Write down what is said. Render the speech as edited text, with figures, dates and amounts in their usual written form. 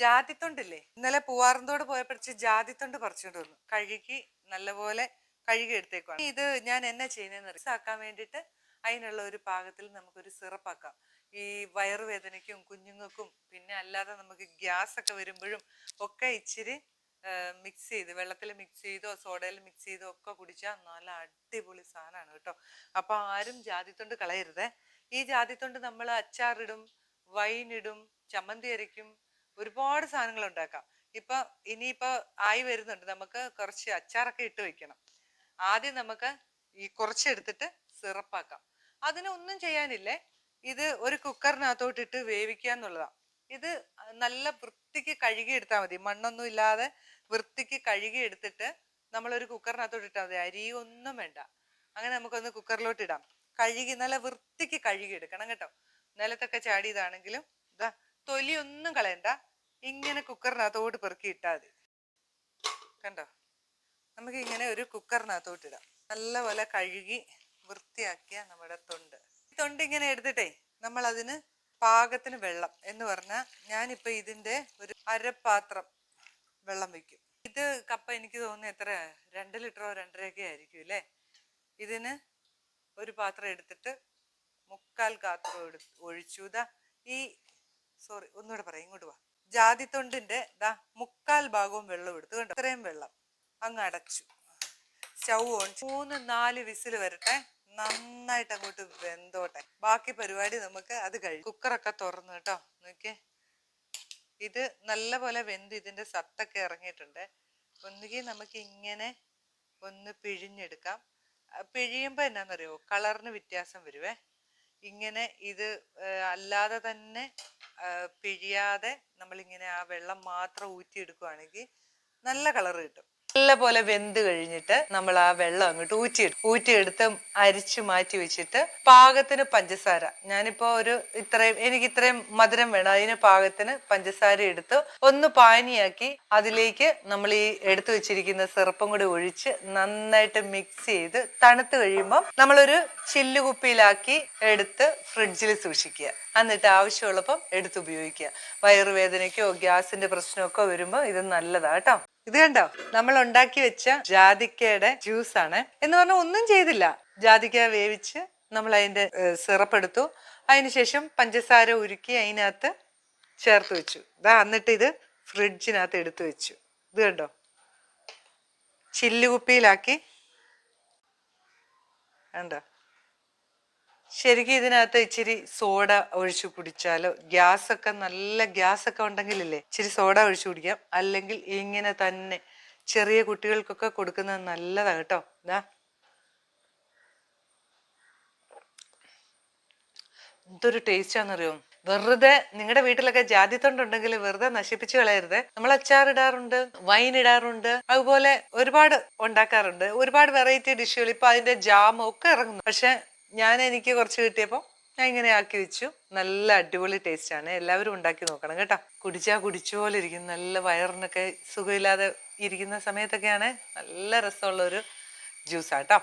ജാതിത്തൊണ്ടില്ലേ, ഇന്നലെ പൂവാറന്തോട് പോയപ്പോഴേക്ക് ജാതിത്തൊണ്ട് പറിച്ചുകൊണ്ട് വന്നു. കഴുകി നല്ലപോലെ കഴുകി എടുത്തേക്കാണ്. ഇത് ഞാൻ എന്നാ ചെയ്യുന്നതെന്ന് ആക്കാൻ വേണ്ടിയിട്ട് അതിനുള്ള ഒരു പാകത്തിൽ നമുക്കൊരു സിറപ്പാക്കാം. ഈ വയറുവേദനയ്ക്കും കുഞ്ഞുങ്ങൾക്കും പിന്നെ അല്ലാതെ നമുക്ക് ഗ്യാസ് ഒക്കെ വരുമ്പോഴും ഒക്കെ ഇച്ചിരി മിക്സ് ചെയ്ത് വെള്ളത്തിൽ മിക്സ് ചെയ്തോ സോഡയിൽ മിക്സ് ചെയ്തോ ഒക്കെ കുടിച്ചാൽ നല്ല അടിപൊളി സാധനമാണ് കേട്ടോ. അപ്പൊ ആരും ജാതിത്തൊണ്ട് കളയരുതേ. ഈ ജാതിത്തൊണ്ട് നമ്മൾ അച്ചാറിടും, വൈനിടും, ചമ്മന്തി അരയ്ക്കും, ഒരുപാട് സാധനങ്ങൾ ഉണ്ടാക്കാം. ഇനിയിപ്പോ ആയി വരുന്നുണ്ട്, നമുക്ക് കുറച്ച് അച്ചാറൊക്കെ ഇട്ട് വെക്കണം. ആദ്യം നമുക്ക് ഈ കുറച്ചെടുത്തിട്ട് സിറപ്പാക്കാം. അതിനൊന്നും ചെയ്യാനില്ലേ, ഇത് ഒരു കുക്കറിനകത്തോട്ടിട്ട് വേവിക്കുക എന്നുള്ളതാ. ഇത് നല്ല വൃത്തിക്ക് കഴുകി എടുത്താൽ മതി, മണ്ണൊന്നും ഇല്ലാതെ വൃത്തിക്ക് കഴുകി എടുത്തിട്ട് നമ്മളൊരു കുക്കറിനകത്തോട്ട് ഇട്ടാൽ മതി. അരിയൊന്നും വേണ്ട. അങ്ങനെ നമുക്കൊന്ന് കുക്കറിലോട്ട് ഇടാം. കഴുകി നല്ല വൃത്തിക്ക് കഴുകി എടുക്കണം കേട്ടോ. നിലത്തൊക്കെ ചാടിയതാണെങ്കിലും ഇതാ തൊലിയൊന്നും കളയണ്ട, ഇങ്ങനെ കുക്കറിനകത്തോട്ട് പെറുക്കി ഇട്ടാൽ മതി. കണ്ടോ, നമുക്ക് ഇങ്ങനെ ഒരു കുക്കറിനകത്തോട്ട് ഇടാം. നല്ലപോലെ കഴുകി വൃത്തിയാക്കിയ നമ്മുടെ തൊണ്ട്. ഈ തൊണ്ട് ഇങ്ങനെ എടുത്തിട്ടേ നമ്മൾ അതിന് പാകത്തിന് വെള്ളം എന്ന് പറഞ്ഞാൽ ഞാനിപ്പോ ഇതിന്റെ ഒരു അരപ്പാത്രം വെള്ളം വെക്കും. ഇത് കപ്പ എനിക്ക് തോന്നുന്നു എത്ര 2 ലിറ്ററോ 2.5 ആയിരിക്കും അല്ലേ. ഇതിന് ഒരു പാത്രം എടുത്തിട്ട് 3/4 പാത്രം ഒഴിച്ചു. ഒന്നുകൂടെ പറയാം, ഇങ്ങോട്ട് വാ. ജാതിത്തൊണ്ടിന്റെ 3/4 ഭാഗവും വെള്ളം എടുത്തു. കണ്ടോ, ഇത്രയും വെള്ളം അങ്ങ് അടച്ചു. സ്റ്റൗ ഓൺ 3-4 വിസിൽ വരട്ടെ, നന്നായിട്ട് അങ്ങോട്ട് വെന്തോട്ടെ. ബാക്കി പരിപാടി നമുക്ക് അത് കഴിയും. കുക്കറൊക്കെ തുറന്നു കേട്ടോ, നോക്കിയേ. ഇത് നല്ല പോലെ വെന്ത് ഇതിന്റെ സത്തൊക്കെ ഇറങ്ങിയിട്ടുണ്ട്. ഒന്നുകിൽ നമുക്ക് ഇങ്ങനെ ഒന്ന് പിഴിഞ്ഞെടുക്കാം. പിഴിയുമ്പോ എന്നാന്നറിയോ, കളറിന് വ്യത്യാസം വരുവേ. ഇങ്ങനെ ഇത് അല്ലാതെ തന്നെ പിഴിയാതെ നമ്മളിങ്ങനെ ആ വെള്ളം മാത്രം ഊറ്റിയെടുക്കുകയാണെങ്കിൽ നല്ല കളർ കിട്ടും. നല്ല പോലെ വെന്ത് കഴിഞ്ഞിട്ട് നമ്മൾ ആ വെള്ളം അങ്ങോട്ട് ഊറ്റിയെടുത്ത് അരിച്ചു മാറ്റി വെച്ചിട്ട് പാകത്തിന് പഞ്ചസാര, ഞാനിപ്പോ എനിക്ക് ഇത്രയും മധുരം വേണം, അതിന് പാകത്തിന് പഞ്ചസാര എടുത്ത് ഒന്ന് പാനിയാക്കി അതിലേക്ക് നമ്മൾ ഈ എടുത്തു വെച്ചിരിക്കുന്ന സിറപ്പും കൂടി ഒഴിച്ച് നന്നായിട്ട് മിക്സ് ചെയ്ത് തണുത്ത് കഴിയുമ്പോൾ നമ്മളൊരു ചില്ലുകുപ്പിയിലാക്കി എടുത്ത് ഫ്രിഡ്ജിൽ സൂക്ഷിക്കുക. എന്നിട്ട് ആവശ്യമുള്ളപ്പം എടുത്ത് ഉപയോഗിക്കുക. വയറുവേദനയ്ക്കോ ഗ്യാസിന്റെ പ്രശ്നമൊക്കെ വരുമ്പോൾ ഇത് നല്ലതാ കേട്ടോ. ഇത് കണ്ടോ, നമ്മൾ ഉണ്ടാക്കി വെച്ച ജാതിക്കയുടെ ജ്യൂസാണ്. എന്ന് പറഞ്ഞാൽ ഒന്നും ചെയ്തില്ല. ജാതിക്ക വേവിച്ച് നമ്മൾ അതിന്റെ സിറപ്പ് എടുത്തു. അതിനുശേഷം പഞ്ചസാര ഉരുക്കി അതിനകത്ത് ചേർത്ത് വെച്ചു. എന്നിട്ട് ഇത് ഫ്രിഡ്ജിനകത്ത് എടുത്തു വെച്ചു. ഇത് കണ്ടോ, ചില്ലുകുപ്പിയിലാക്കി. കണ്ടോ, ശരിക്കും ഇതിനകത്ത് ഇച്ചിരി സോഡ ഒഴിച്ചു കുടിച്ചാലോ, നല്ല ഗ്യാസൊക്കെ ഉണ്ടെങ്കിലല്ലേ ഇച്ചിരി സോഡ ഒഴിച്ചു കുടിക്കാം. അല്ലെങ്കിൽ ഇങ്ങനെ തന്നെ ചെറിയ കുട്ടികൾക്കൊക്കെ കൊടുക്കുന്നത് നല്ലതാണ് കേട്ടോ. എന്തൊരു ടേസ്റ്റാന്നറിയോ. വെറുതെ നിങ്ങളുടെ വീട്ടിലൊക്കെ ജാതിത്തൊണ്ടുണ്ടെങ്കിൽ വെറുതെ നശിപ്പിച്ച് കളയരുത്. നമ്മൾ അച്ചാറിടാറുണ്ട്, വൈൻ ഇടാറുണ്ട്, അതുപോലെ ഒരുപാട് ഉണ്ടാക്കാറുണ്ട്. ഒരുപാട് വെറൈറ്റി ഡിഷുകൾ ഇപ്പൊ അതിന്റെ ജാമും ഒക്കെ ഇറങ്ങുന്നു. പക്ഷെ എനിക്ക് കുറച്ച് കിട്ടിയപ്പോൾ ഞാൻ ഇങ്ങനെ ആക്കി വെച്ചു. നല്ല അടിപൊളി ടേസ്റ്റ് ആണ്. എല്ലാവരും ഉണ്ടാക്കി നോക്കണം കേട്ടോ. കുടിച്ച പോലെ ഇരിക്കും. നല്ല വയറിനൊക്കെ സുഖമില്ലാതെ ഇരിക്കുന്ന സമയത്തൊക്കെയാണ് നല്ല രസമുള്ള ഒരു ജ്യൂസാട്ടോ.